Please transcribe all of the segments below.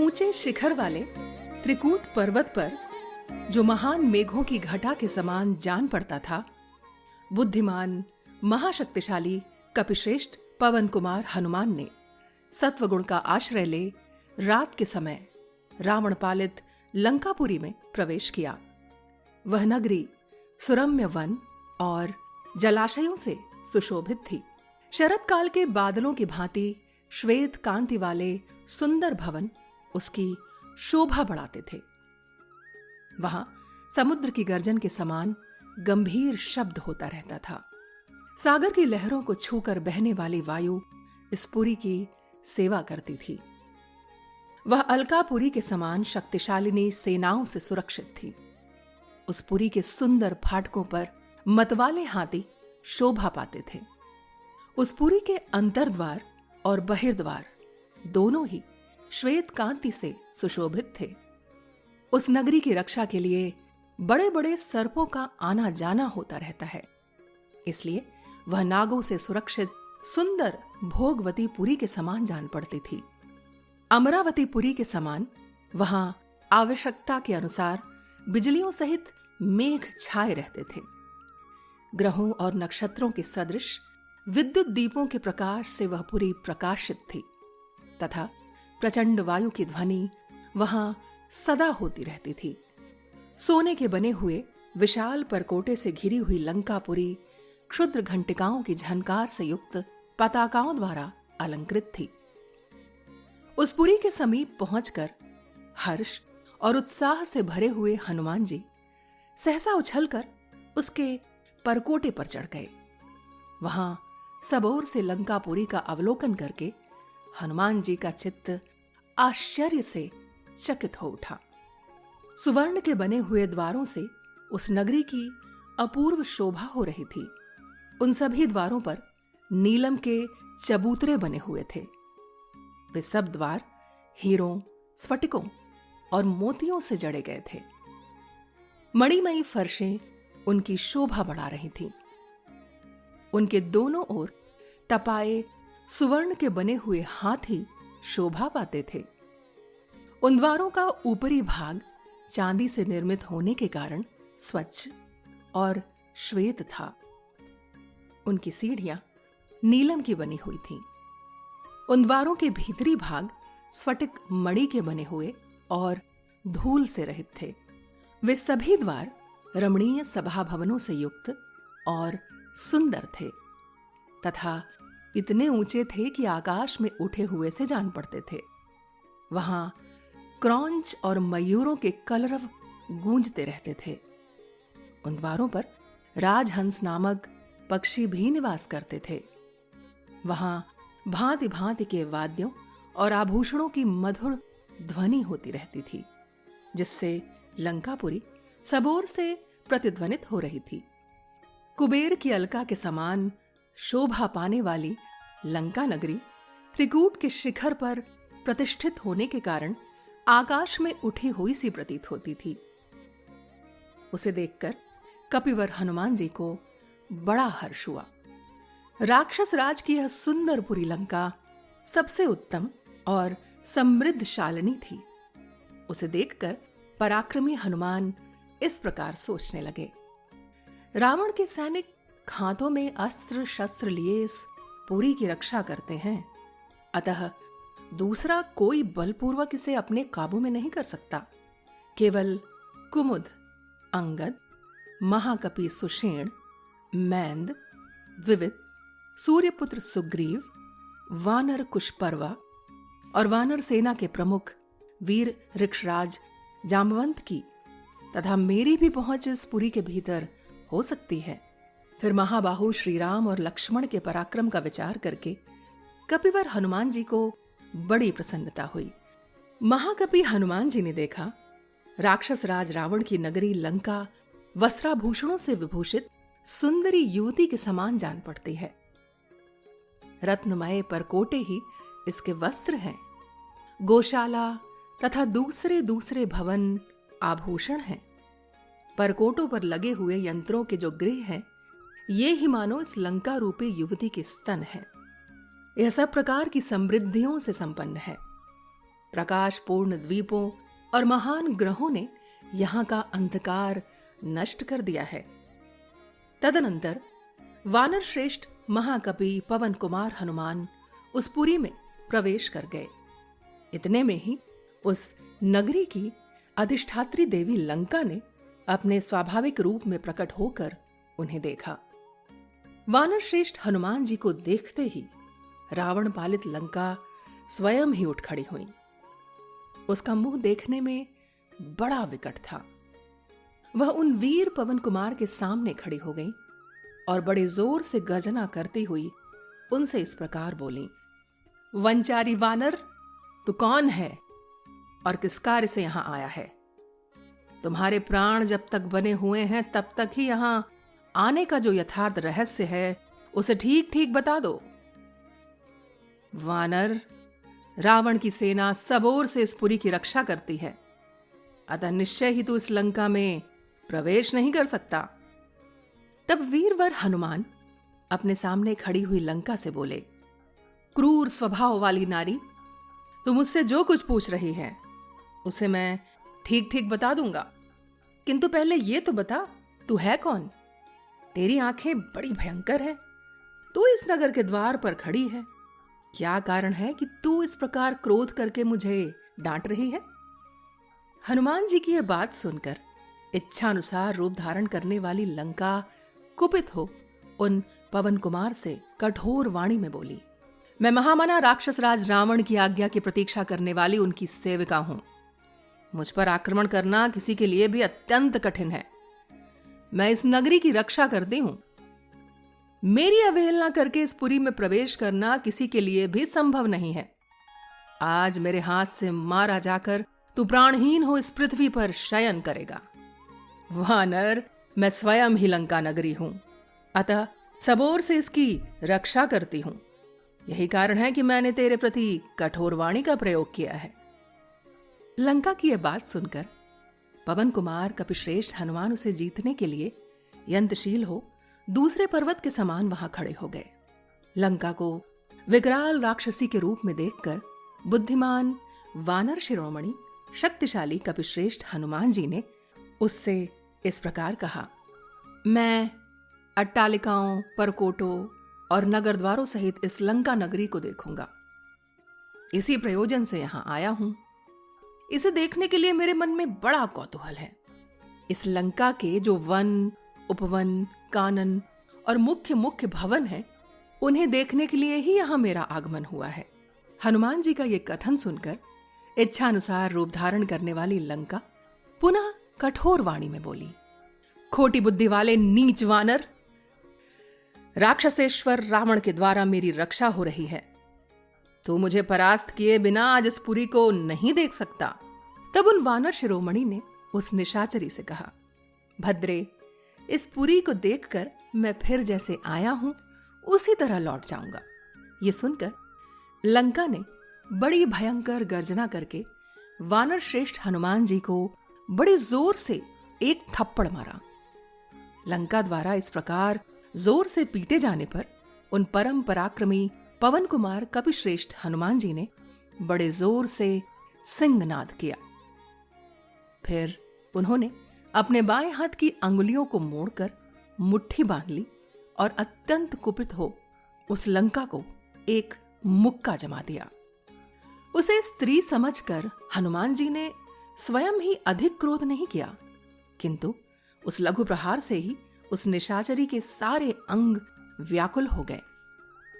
ऊंचे शिखर वाले त्रिकूट पर्वत पर जो महान मेघों की घटा के समान जान पड़ता था, बुद्धिमान महाशक्तिशाली कपिश्रेष्ठ पवन कुमार हनुमान ने सत्वगुण का आश्रय ले रात के समय रावण पालित लंकापुरी में प्रवेश किया। वह नगरी सुरम्य वन और जलाशयों से सुशोभित थी। शरद काल के बादलों की भांति श्वेत कांति वाले सुंदर भवन उसकी शोभा बढ़ाते थे। वहां समुद्र की गर्जन के समान गंभीर शब्द होता रहता था। सागर की लहरों को छूकर बहने वाली वायु इस पुरी की सेवा करती थी। वह अलकापुरी के समान शक्तिशालिनी सेनाओं से सुरक्षित थी। उस पुरी के सुंदर फाटकों पर मतवाले हाथी शोभा पाते थे। उस पुरी के अंतर्द्वार और बहिर्द्वार दोनों ही श्वेत कांति से सुशोभित थे। उस नगरी की रक्षा के लिए बड़े बड़े सर्पों का आना जाना होता रहता है, इसलिए वह नागों से सुरक्षित सुंदर भोगवती पुरी के समान जान पड़ती थी। अमरावती पुरी के समान वहां आवश्यकता के अनुसार बिजलियों सहित मेघ छाए रहते थे। ग्रहों और नक्षत्रों के सदृश विद्युत दीपों के प्रकाश से वह पुरी प्रकाशित थी तथा प्रचंड वायु की ध्वनि वहां सदा होती रहती थी। सोने के बने हुए विशाल परकोटे से घिरी हुई लंकापुरी क्षुद्र घंटिकाओं की झनकार से युक्त पताकाओं द्वारा अलंकृत थी। उस पुरी के समीप पहुंचकर हर्ष और उत्साह से भरे हुए हनुमान जी सहसा उछलकर उसके परकोटे पर चढ़ गए। वहां सब ओर से लंकापुरी का अवलोकन करके हनुमान जी का चित्त आश्चर्य से चकित हो उठा। सुवर्ण के बने हुए द्वारों से उस नगरी की अपूर्व शोभा हो रही थी। उन सभी द्वारों पर नीलम के चबूतरे बने हुए थे। वे सब द्वार हीरों, स्फटिकों और मोतियों से जड़े गए थे। मणिमयी फर्शें उनकी शोभा बढ़ा रही थीं। उनके दोनों ओर तपाए सुवर्ण के बने हुए हाथी शोभा पाते थे। उन द्वारों का ऊपरी भाग चांदी से निर्मित होने के कारण स्वच्छ और श्वेत था। उनकी सीढ़ियां नीलम की बनी हुई थीं। उन द्वारों के भीतरी भाग स्फटिक मणि के बने हुए और धूल से रहित थे। वे सभी द्वार रमणीय सभा भवनों से युक्त और सुंदर थे तथा इतने ऊंचे थे कि आकाश में उठे हुए से जान पड़ते थे। वहां क्रौंच और मयूरों के कलरव गूंजते रहते थे। उन द्वारों पर राजहंस नामक पक्षी भी निवास करते थे। वहां भांति भांति के वाद्यों और आभूषणों की मधुर ध्वनि होती रहती थी, जिससे लंकापुरी सबोर से प्रतिध्वनित हो रही थी। कुबेर की अलका के समान शोभा पाने वाली लंका नगरी त्रिकूट के शिखर पर प्रतिष्ठित होने के कारण आकाश में उठी हुई सी प्रतीत होती थी। उसे देखकर कपिवर हनुमान जी को बड़ा हर्ष हुआ। राक्षस राज की यह सुंदरपुरी लंका सबसे उत्तम और समृद्धशालिनी थी। उसे देखकर पराक्रमी हनुमान इस प्रकार सोचने लगे, रावण के सैनिक हाथों में अस्त्र शस्त्र लिए इस पुरी की रक्षा करते हैं, अतः दूसरा कोई बलपूर्वक इसे अपने काबू में नहीं कर सकता। केवल कुमुद, अंगद, महाकपि सुषेण, मैंद, द्विविद, सूर्यपुत्र सुग्रीव, वानर कुशपर्वा और वानर सेना के प्रमुख वीर ऋक्षराज जाम्बवंत की तथा मेरी भी पहुंच इस पुरी के भीतर हो सकती है। फिर महाबाहु श्री राम और लक्ष्मण के पराक्रम का विचार करके कपिवर हनुमान जी को बड़ी प्रसन्नता हुई। महाकपि हनुमान जी ने देखा राक्षस राज रावण की नगरी लंका वस्त्राभूषणों से विभूषित सुंदरी युवती के समान जान पड़ती है। रत्नमय परकोटे ही इसके वस्त्र हैं। गौशाला तथा दूसरे दूसरे भवन आभूषण हैं। परकोटों पर लगे हुए यंत्रों के जो गृह हैं, ये ही मानो इस लंका रूपी युवती के स्तन हैं। यह सब प्रकार की समृद्धियों से संपन्न है। प्रकाशपूर्ण द्वीपों और महान ग्रहों ने यहाँ का अंधकार नष्ट कर दिया है। तदनंतर वानर श्रेष्ठ महाकवि पवन कुमार हनुमान उस पुरी में प्रवेश कर गए। इतने में ही उस नगरी की अधिष्ठात्री देवी लंका ने अपने स्वाभाविक रूप में प्रकट होकर उन्हें देखा। वानर श्रेष्ठ हनुमान जी को देखते ही रावण पालित लंका स्वयं ही उठ खड़ी हुई। उसका मुंह देखने में बड़ा विकट था। वह उन वीर पवन कुमार के सामने खड़ी हो गई और बड़े जोर से गर्जना करती हुई उनसे इस प्रकार बोली, वंचारी वानर, तू कौन है और किस कार्य से यहां आया है? तुम्हारे प्राण जब तक बने हुए हैं तब तक ही यहां आने का जो यथार्थ रहस्य है उसे ठीक ठीक बता दो। वानर, रावण की सेना सब ओर से इस पुरी की रक्षा करती है, अतः निश्चय ही तू इस लंका में प्रवेश नहीं कर सकता। तब वीरवर हनुमान अपने सामने खड़ी हुई लंका से बोले, क्रूर स्वभाव वाली नारी, तू मुझसे जो कुछ पूछ रही है उसे मैं ठीक ठीक बता दूंगा, किंतु पहले ये तो बता, तू है कौन? तेरी आंखें बड़ी भयंकर हैं। तू इस नगर के द्वार पर खड़ी है। क्या कारण है कि तू इस प्रकार क्रोध करके मुझे डांट रही है? हनुमान जी की यह बात सुनकर इच्छानुसार रूप धारण करने वाली लंका कुपित हो उन पवन कुमार से कठोर वाणी में बोली, मैं महामना राक्षस राज रावण की आज्ञा की प्रतीक्षा करने वाली उनकी सेविका हूं। मुझ पर आक्रमण करना किसी के लिए भी अत्यंत कठिन है। मैं इस नगरी की रक्षा करती हूं। मेरी अवहेलना करके इस पुरी में प्रवेश करना किसी के लिए भी संभव नहीं है। आज मेरे हाथ से मारा जाकर तू प्राणहीन हो इस पृथ्वी पर शयन करेगा। वानर, मैं स्वयं ही लंका नगरी हूं, अतः सब ओर से इसकी रक्षा करती हूं। यही कारण है कि मैंने तेरे प्रति कठोर वाणी का प्रयोग किया है। लंका की यह बात सुनकर पवन कुमार कपिश्रेष्ठ हनुमान उसे जीतने के लिए यंत्रशील हो दूसरे पर्वत के समान वहां खड़े हो गए। लंका को विकराल राक्षसी के रूप में देखकर बुद्धिमान वानर शिरोमणि शक्तिशाली कपिश्रेष्ठ हनुमान जी ने उससे इस प्रकार कहा, मैं अट्टालिकाओं, परकोटों और नगर द्वारों सहित इस लंका नगरी को देखूंगा। इसी प्रयोजन से यहां आया हूं। इसे देखने के लिए मेरे मन में बड़ा कौतूहल है। इस लंका के जो वन, उपवन, कानन और मुख्य मुख्य भवन हैं, उन्हें देखने के लिए ही यहां मेरा आगमन हुआ है। हनुमान जी का यह कथन सुनकर इच्छानुसार रूप धारण करने वाली लंका पुनः कठोर वाणी में बोली, खोटी बुद्धि वाले नीच वानर, राक्षसेश्वर रावण के द्वारा मेरी रक्षा हो रही है। तू मुझे परास्त किए बिना आज इस पुरी को नहीं देख सकता। तब उन वानर शिरोमणि ने उस निशाचरी से कहा, भद्रे, इस पुरी को देखकर मैं फिर जैसे आया हूं उसी तरह लौट जाऊंगा। ये सुनकर लंका ने बड़ी भयंकर गर्जना करके वानर श्रेष्ठ हनुमान जी को बड़े जोर से एक थप्पड़ मारा। लंका द्वारा इस प्रकार जोर से पीटे जाने पर उन परम पराक्रमी पवन कुमार कपिश्रेष्ठ हनुमान जी ने बड़े जोर से सिंहनाद किया। फिर उन्होंने अपने बाएं हाथ की अंगुलियों को मोड़कर मुट्ठी बांध ली और अत्यंत कुपित हो उस लंका को एक मुक्का जमा दिया। उसे स्त्री समझकर हनुमान जी ने स्वयं ही अधिक क्रोध नहीं किया, किंतु उस लघु प्रहार से ही उस निशाचरी के सारे अंग व्याकुल हो गए।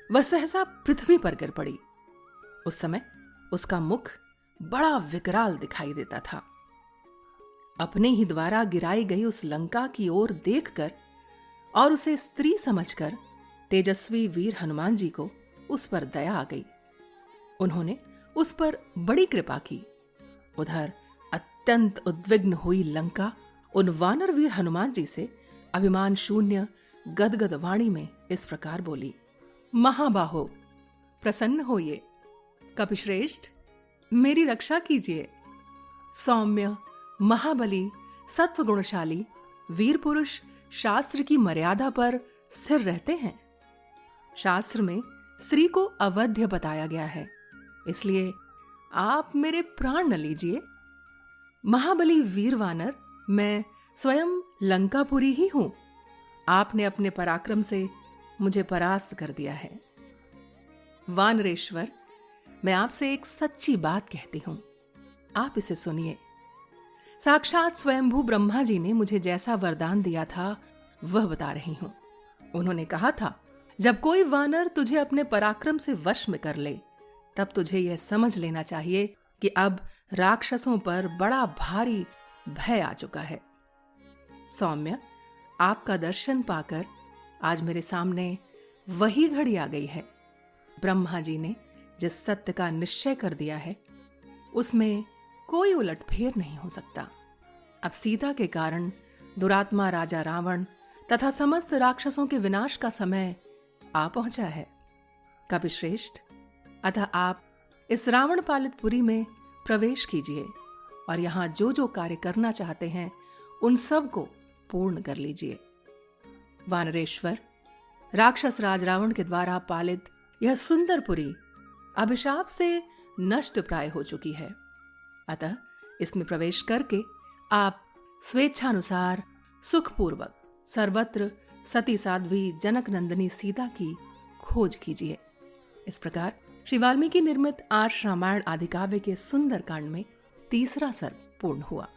वह सहसा पृथ्वी पर गिर पड़ी। उस समय उसका मुख बड़ा विकराल दिखाई देता था। अपने ही द्वारा गिराई गई उस लंका की ओर देखकर और उसे स्त्री समझकर तेजस्वी वीर हनुमान जी को उस पर दया आ गई। उन्होंने उस पर बड़ी कृपा की। उधर अत्यंत उद्विग्न हुई लंका उन वानर वीर हनुमान जी से अभिमान शून्य गदगद वाणी में इस प्रकार बोली, महाबाहो, प्रसन्न होइए। कपिश्रेष्ठ, मेरी रक्षा कीजिए। सौम्य, महाबली, सत्वगुणशाली वीर पुरुष शास्त्र की मर्यादा पर स्थिर रहते हैं। शास्त्र में स्त्री को अवध्य बताया गया है, इसलिए आप मेरे प्राण न लीजिए। महाबली वीर वानर, मैं स्वयं लंकापुरी ही हूं। आपने अपने पराक्रम से मुझे परास्त कर दिया है। वानरेश्वर, मैं आपसे एक सच्ची बात कहती हूं, आप इसे सुनिए। साक्षात स्वयंभू ब्रह्मा जी ने मुझे जैसा वरदान दिया था वह बता रही हूं। उन्होंने कहा था, जब कोई वानर तुझे अपने पराक्रम से वश में कर ले, तब तुझे यह समझ लेना चाहिए कि अब राक्षसों पर बड़ा भारी भय आ चुका है। सौम्य, आपका दर्शन पाकर आज मेरे सामने वही घड़ी आ गई है। ब्रह्मा जी ने जिस सत्य का निश्चय कर दिया है, उसमें कोई उलटफेर नहीं हो सकता। अब सीता के कारण दुरात्मा राजा रावण तथा समस्त राक्षसों के विनाश का समय आ पहुंचा है। कपिश्रेष्ठ, अतः आप इस रावण पालित पुरी में प्रवेश कीजिए और यहां जो जो कार्य करना चाहते हैं उन सब को पूर्ण कर लीजिए। वानरेश्वर, राक्षस राज रावण के द्वारा पालित यह सुंदर पुरी अभिशाप से नष्ट प्राय हो चुकी है। अतः इसमें प्रवेश करके आप स्वेच्छानुसार सुखपूर्वक सर्वत्र सती साध्वी जनक नंदिनी सीता की खोज कीजिए। इस प्रकार श्री वाल्मीकि निर्मित आर्ष रामायण आदि काव्य के सुंदर कांड में तीसरा सर्ग पूर्ण हुआ।